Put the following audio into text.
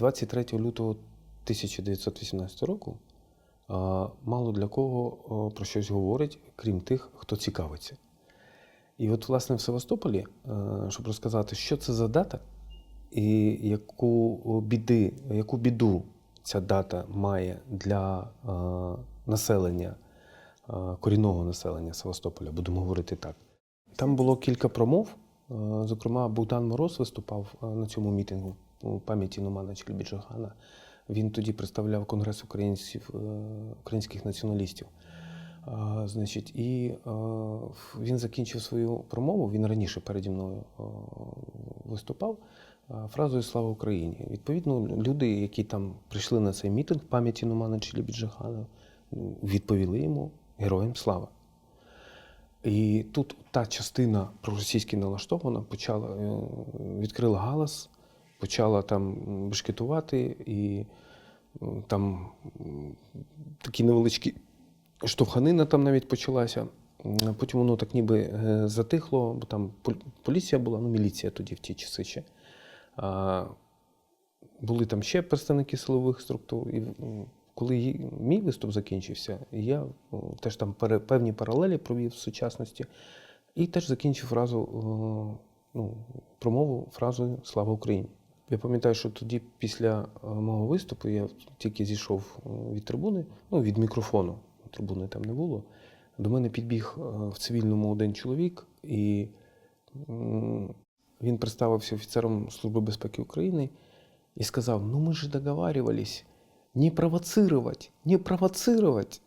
23 лютого 1918 року мало для кого про щось говорить, крім тих, хто цікавиться. І от, власне, в Севастополі, щоб розказати, що це за дата і яку біду ця дата має для населення, корінного населення Севастополя, будемо говорити так. Там було кілька промов, зокрема, Богдан Мороз виступав на цьому мітингу у пам'яті Нумана Челебіджіхана. Він тоді представляв Конгрес українських націоналістів. Значить, і він закінчив свою промову, він раніше переді мною виступав, фразою «Слава Україні». Відповідно, люди, які там прийшли на цей мітинг в пам'яті Нумана Челебіджіхана, відповіли йому «Героям слава». І тут та частина проросійськи налаштована відкрила галас, почала там бешкетувати, і там такі невеличкі штовханина там навіть почалася. Потім воно так ніби затихло, бо там поліція була, міліція тоді в ті часи ще. Були там ще представники силових структур. І коли мій виступ закінчився, я теж там певні паралелі провів в сучасності і теж закінчив промову фразою «Слава Україні». Я пам'ятаю, що тоді після мого виступу я тільки зійшов від трибуни, від мікрофону, трибуни там не було. До мене підбіг в цивільному один чоловік, і він представився офіцером Служби безпеки України і сказав: «Ну ми ж договаривались не провоцировать, не провоцировать».